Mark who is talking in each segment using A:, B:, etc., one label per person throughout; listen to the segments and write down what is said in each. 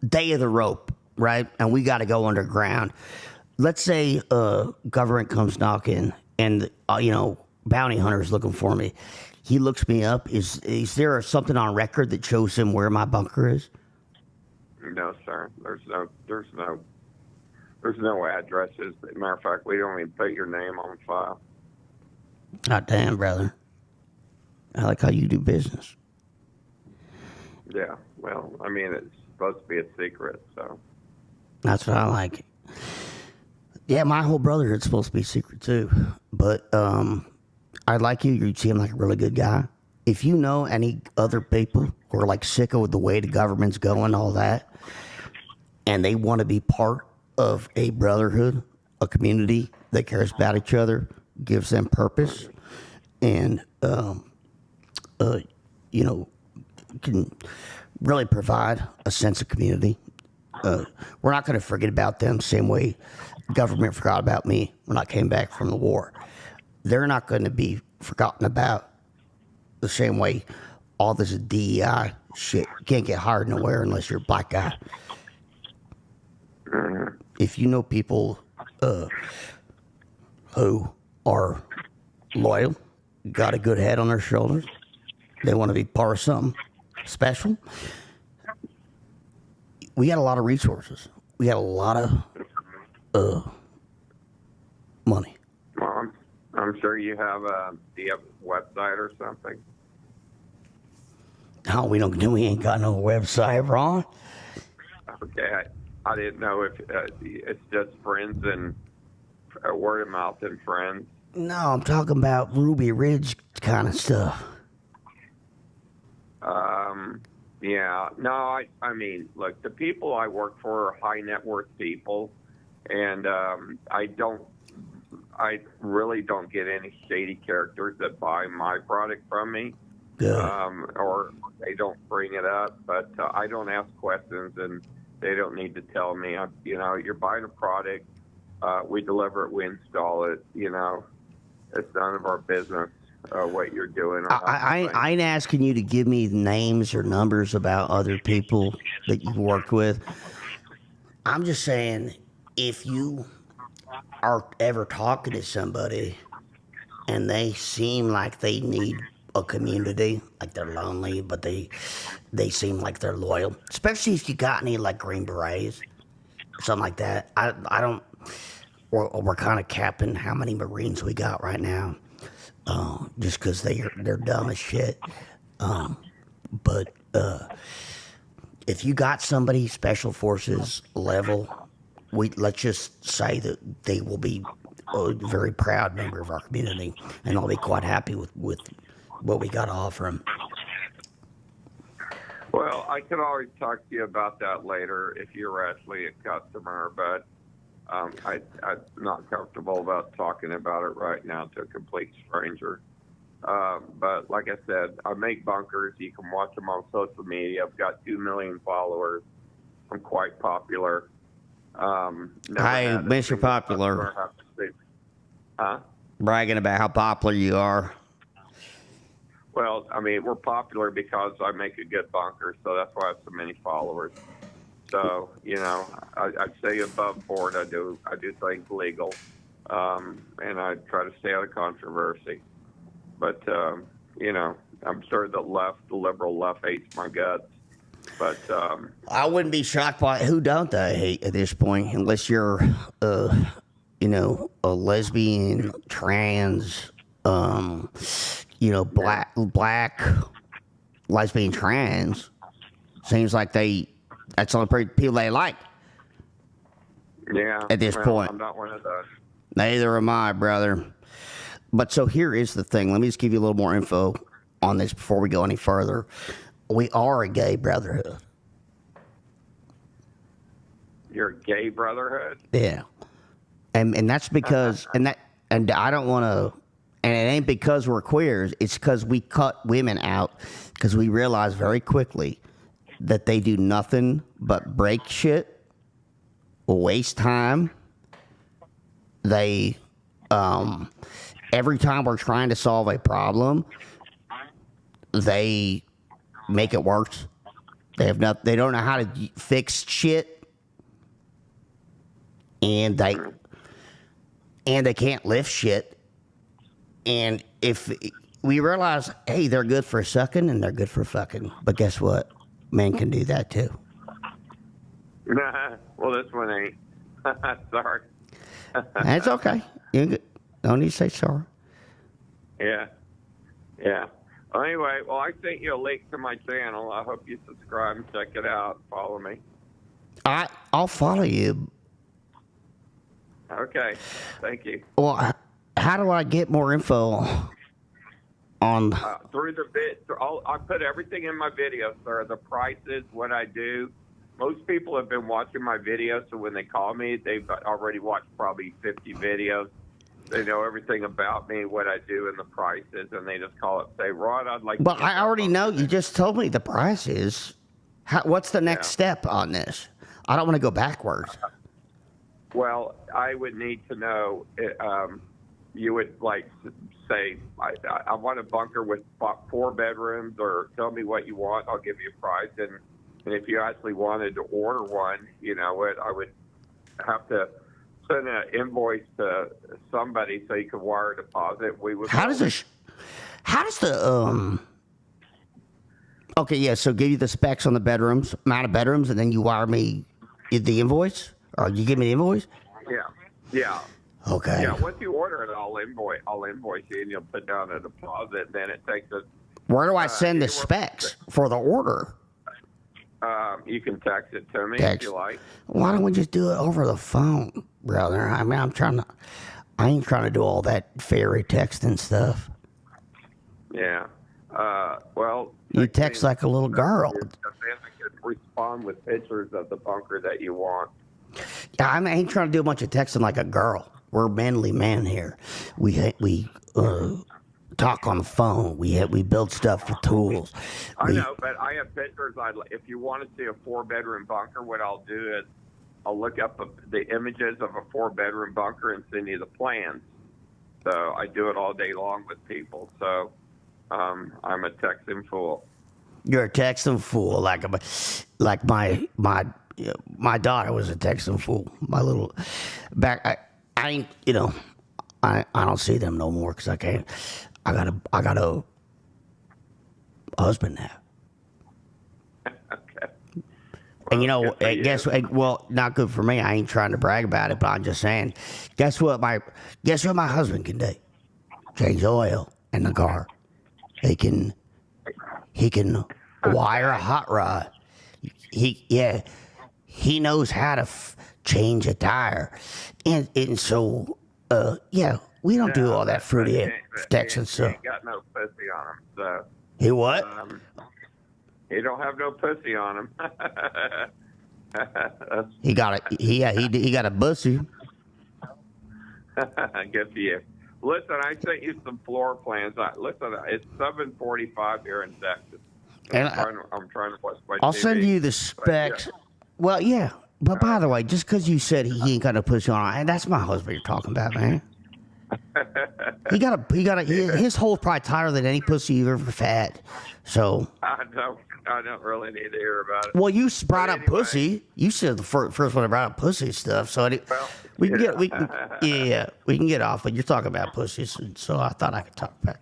A: day of the rope, right? And we got to go underground. Let's say government comes knocking and, bounty hunter's looking for me. He looks me up. Is there something on record that shows him where my bunker is?
B: No, sir. There's no addresses. As a matter of fact, we don't even put your name on file.
A: God damn, brother. I like how you do business.
B: Yeah. Well, I mean, it's supposed to be a secret, so.
A: That's what I like. Yeah, my whole brotherhood's supposed to be secret too. But I like you. You seem like a really good guy. If you know any other people who are like sick of the way the government's going, all that, and they want to be part of a brotherhood, a community that cares about each other, gives them purpose, and can really provide a sense of community. We're not going to forget about them same way government forgot about me when I came back from the war. They're not going to be forgotten about the same way all this DEI shit. You can't get hired nowhere unless you're a black guy. If you know people who are loyal, got a good head on their shoulders, they want to be part of something special, we got a lot of resources. We got a lot of money.
B: Well, I'm sure you have do you have a website or something?
A: No, we ain't got no website, Ron.
B: Okay, I didn't know if it's just friends and word of mouth and friends.
A: No, I'm talking about Ruby Ridge kind of stuff.
B: Yeah, no, I mean, look, the people I work for are high net worth people, and I really don't get any shady characters that buy my product from me.
A: Good.
B: Or they don't bring it up, but I don't ask questions, and they don't need to tell me. You're buying a product, we deliver it, we install it. It's none of our business what you're doing.
A: I ain't asking you to give me names or numbers about other people that you worked with. I'm just saying, if you are ever talking to somebody and they seem like they need a community, like they're lonely, but they seem like they're loyal, especially if you got any like Green Berets, something like that. I don't. We're kind of capping how many Marines we got right now, just because they're dumb as shit. But if you got somebody Special Forces level, let's just say that they will be a very proud member of our community, and I'll be quite happy with what we got to offer them.
B: Well, I can always talk to you about that later if you're actually a customer, but I'm not comfortable about talking about it right now to a complete stranger. But like I said, I make bunkers. You can watch them on social media. I've got 2 million followers. I'm quite popular.
A: Hi, Mr. Popular.
B: Huh?
A: Bragging about how popular you are.
B: Well, I mean, we're popular because I make a good bunker, so that's why I have so many followers. So, I'd say above board, I do things legal, and I try to stay out of controversy. But, I'm sure the liberal left hates my guts. But
A: I wouldn't be shocked by who don't they hate at this point, unless you're, a lesbian, trans, black lesbian, trans. Seems like that's the only people they like.
B: Yeah.
A: At this point,
B: I'm not one of those.
A: Neither am I, brother. But so here is the thing. Let me just give you a little more info on this before we go any further. We are a gay brotherhood.
B: You're a gay brotherhood?
A: Yeah. And that's because and I don't want to, and it ain't because we're queers, it's because we cut women out because we realized very quickly that they do nothing but break shit, waste time. They every time we're trying to solve a problem, they make it worse. They don't know how to fix shit, and they can't lift shit. And if we realize, hey, they're good for sucking and they're good for fucking, but guess what? Men can do that too.
B: Nah, well, this one ain't. Sorry.
A: That's okay. You don't need to say sorry.
B: Yeah. Well, anyway, I sent you a link to my channel. I hope you subscribe and check it out. Follow me.
A: I'll follow you.
B: Okay. Thank you.
A: Well, how do I get more info on?
B: Through the I put everything in my videos, sir. The prices, what I do. Most people have been watching my videos, so when they call me, they've already watched probably 50 videos. They know everything about me, what I do, and the prices, and they just call it and say, Rod, I'd like to...
A: But I already know. You just told me the prices. What's the next step on this? I don't want to go backwards.
B: Well, I would need to know, you would like say, I want a bunker with 4 bedrooms, or tell me what you want, I'll give you a price. And if you actually wanted to order one, I would have to send an invoice to somebody so you could wire a deposit. How does
A: the okay, yeah, so give you the specs on the bedrooms, amount of bedrooms, and then you wire me the invoice? Or you give me the invoice?
B: Yeah.
A: Okay.
B: Yeah, once you order it, I'll invoice you, and you'll put down a deposit, then it takes a...
A: Where do I send the specs for the order?
B: You can text it to me if you like.
A: Why don't we just do it over the phone, brother? I mean, I ain't trying to do all that fairy texting stuff.
B: Yeah. Well...
A: You text like a little girl.
B: Then I can respond with pictures of the bunker that you want.
A: Yeah, I ain't trying to do a bunch of texting like a girl. We're manly men here. We talk on the phone. We build stuff with tools.
B: I know, but I have pictures. If you want to see a 4-bedroom bunker, what I'll do is I'll look up the images of a 4-bedroom bunker and send you the plans. So I do it all day long with people. So I'm a texting fool.
A: You're a texting fool, like my daughter was a texting fool. My little I ain't, I don't see them no more because I can't. I got a husband now.
B: Okay.
A: Well, and guess well, not good for me. I ain't trying to brag about it, but I'm just saying. Guess what my husband can do? Change oil in the car. He can wire a hot rod. He knows how to change a tire, and so we don't do all that fruity texting stuff.
B: He ain't got no pussy on him, so.
A: He what?
B: He don't have no pussy on him.
A: He got a bussy.
B: Good for you. Listen, I sent you some floor plans. Listen, it's 7:45 here in Texas. I'm trying to watch my
A: I'll
B: TV.
A: send you the specs. Well, yeah. But by the way, just because you said he ain't got no pussy on, and that's my husband you're talking about, man. His hole's probably tighter than any pussy you've ever had. So. I
B: don't really need to hear about it.
A: Well, you brought up pussy. You said the first one that brought up pussy stuff. So we can get off. But you're talking about pussies, and so I thought I could talk about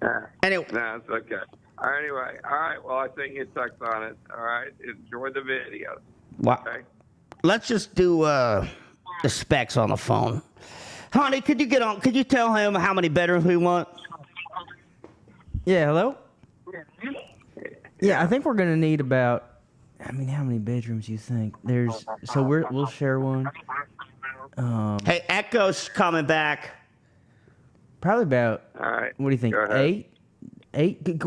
A: that. Anyway.
B: No, it's okay. Anyway, all right. Well, I think you text on it. All right. Enjoy the videos. Okay.
A: Let's just do the specs on the phone. Honey, could you tell him how many bedrooms we want?
C: Yeah, hello? Yeah, I think we're going to need about, how many bedrooms you think? We'll share one.
A: Hey, Echo's coming back.
C: Probably about,
B: all right.
C: What do you think,
B: Go ahead.
C: 8?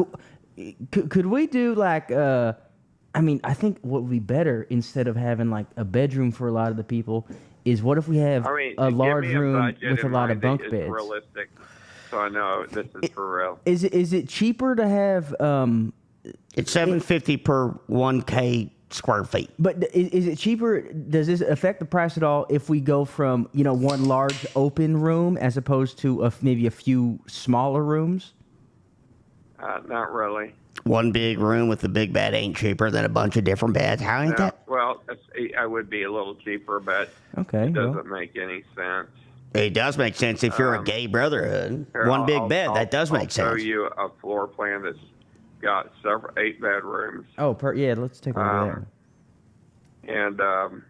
C: Could we do like, I think what would be better instead of having like a bedroom for a lot of the people is what if we have a large room with a lot of bunk beds?
B: Realistic, so I know this is for real.
C: Is it cheaper to have?
A: It's $750 per 1K square feet.
C: But is it cheaper? Does this affect the price at all if we go from one large open room as opposed to maybe a few smaller rooms?
B: Not really.
A: One big room with a big bed ain't cheaper than a bunch of different beds. How ain't that?
B: Well, I would be a little cheaper, but it doesn't make any sense.
A: It does make sense if you're a gay brotherhood.
B: Here,
A: One big bed, that does make sense.
B: I'll show you a floor plan that's got 8 bedrooms.
C: Oh, let's take a look at that.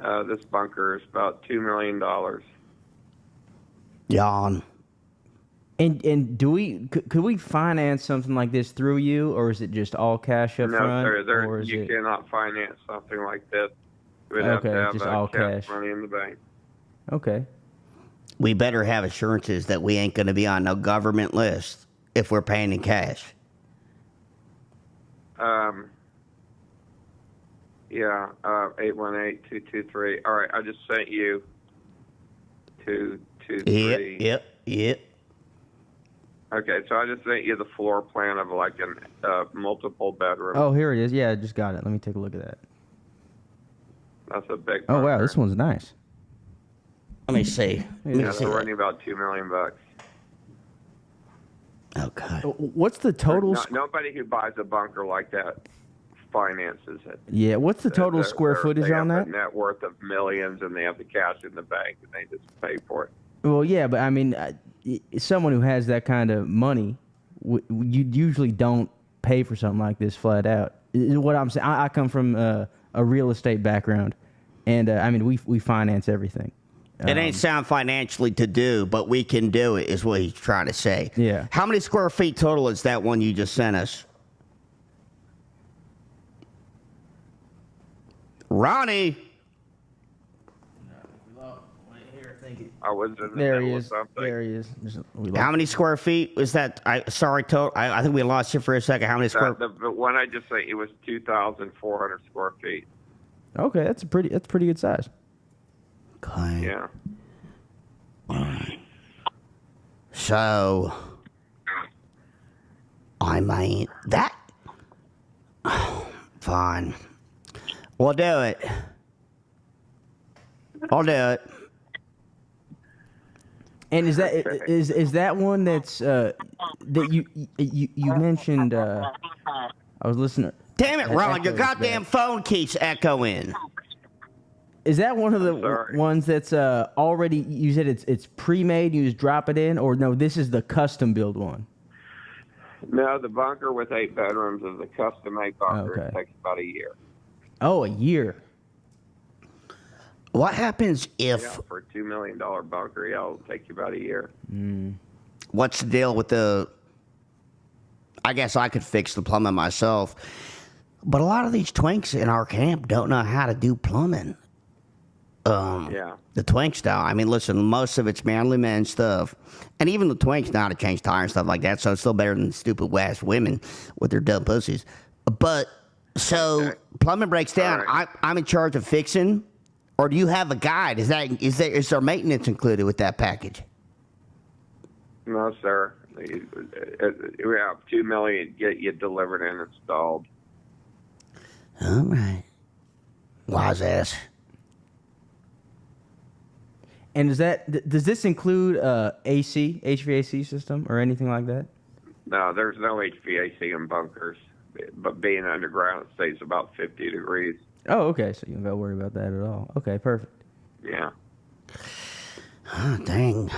B: And this bunker is about $2 million.
A: Yawn.
C: And could we finance something like this through you, or is it just all cash up front?
B: No, you cannot finance something like this. We'd have to have
C: just all cash
B: money in the bank.
C: Okay.
A: We better have assurances that we ain't going to be on no government list if we're paying in cash.
B: Yeah, 818-223. All right, I just sent you 223.
A: Yep.
B: Okay, so I just sent you the floor plan of like a multiple bedroom.
C: Oh, here it is. Yeah, I just got it. Let me take a look at that.
B: That's a big
C: bunker. Oh, wow,
B: bunker.
C: this one's nice.
A: Let me see.
B: So we're running about $2 million.
A: Okay.
C: What's the total?
B: Nobody who buys a bunker like that finances it.
C: Yeah. What's the total square footage on that?
B: They have a net worth of millions, and they have the cash in the bank, and they just pay for it.
C: Well, yeah, but I mean, someone who has that kind of money, you usually don't pay for something like this flat out. What I'm saying, I come from a real estate background, and I mean, we finance everything.
A: It ain't sound financially to do, but we can do it, is what he's trying to say.
C: Yeah.
A: How many square feet total is that one you just sent us? Ronnie!
B: I was in the
C: There he
B: middle of
C: is.
B: something.
C: There he is.
A: How many square feet was that? Sorry, total. I think we lost you for a second. How many square?
B: The one I just said, it was 2,400 square feet.
C: Okay, that's pretty good size.
A: Okay.
B: Yeah.
A: All right. So, I mean, that. Fine. We'll do it. I'll do it.
C: And is that one that's that you mentioned? I was listening.
A: Damn it, Ron! Your goddamn phone keeps echoing.
C: Is that one of the ones that's already? You said it's pre-made. You just drop it in, or no? This is the custom build one.
B: No, the bunker with 8 bedrooms is a custom-made bunker.
C: Okay.
B: It takes about a year.
C: Oh, a year.
A: What happens if?
B: Yeah, for a $2 million bunker, yeah, it'll take you about a year.
A: What's the deal with the? I guess I could fix the plumbing myself, but a lot of these twinks in our camp don't know how to do plumbing.
B: Yeah.
A: The twink style. I mean, listen, most of it's manly men stuff, and even the twinks know how to change tires and stuff like that. So it's still better than stupid West women with their dumb pussies. But so plumbing breaks down.
B: Right.
A: I'm in charge of fixing. Or do you have a guide? Is there maintenance included with that package?
B: No, sir. We have $2 million get you delivered and installed.
A: All right. Wise ass.
C: And does this include AC, HVAC system, or anything like that?
B: No, there's no HVAC in bunkers, but being underground, it stays about 50 degrees.
C: Oh, okay. So you don't got to worry about that at all. Okay, perfect.
B: Yeah.
A: Oh, dang.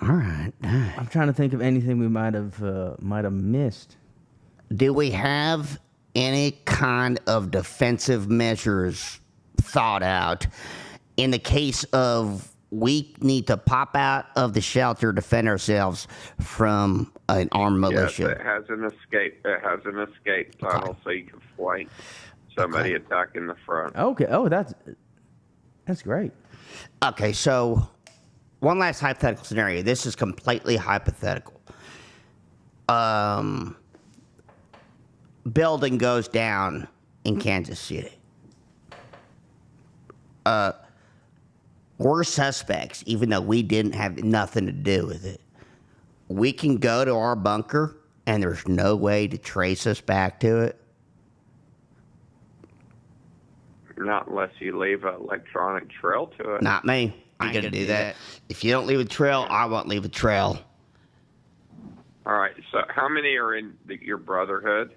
A: All right. Dang.
C: I'm trying to think of anything we might have missed.
A: Do we have any kind of defensive measures thought out in the case of we need to pop out of the shelter, defend ourselves from an armed militia?
B: Yes, it has an escape. It has an escape tunnel, so you can flank somebody attacking the front.
C: Okay. Oh, that's great.
A: Okay, so one last hypothetical scenario. This is completely hypothetical. Building goes down in Kansas City. We're suspects, even though we didn't have nothing to do with it. We can go to our bunker, and there's no way to trace us back to it.
B: Not unless you leave an electronic trail to it.
A: Not me. I ain't gonna do that. If you don't leave a trail, I won't leave a trail.
B: All right, So how many are in your brotherhood?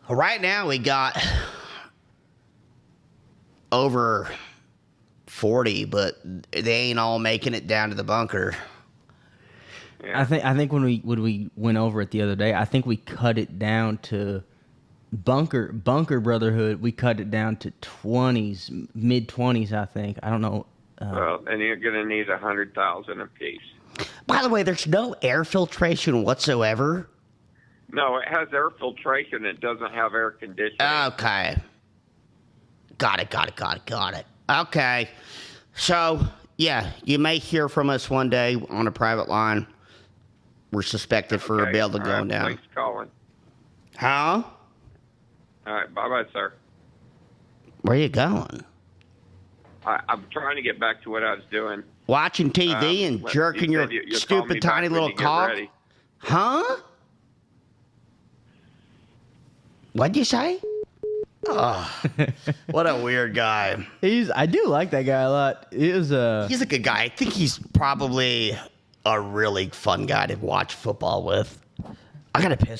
A: Right now we got over 40, but they ain't all making it down to the bunker.
C: Yeah. I think when we went over it the other day, I think we cut it down to bunker brotherhood. We cut it down to 20s, mid-20s. I think. I don't know.
B: Well, and you're going to need 100,000 apiece.
A: By the way, there's no air filtration whatsoever.
B: No, it has air filtration. It doesn't have air conditioning.
A: Okay. Got it. Okay. So, yeah, you may hear from us one day on a private line. We're suspected for a bill going down.
B: Thanks for calling.
A: Huh?
B: All right. Bye-bye, sir.
A: Where you going?
B: I'm trying to get back to what I was doing.
A: Watching TV and jerking your stupid tiny little cock? Huh? What'd you say? Oh, what a weird guy.
C: I do like that guy a lot. He's
A: a good guy. I think he's probably a really fun guy to watch football with. I gotta piss.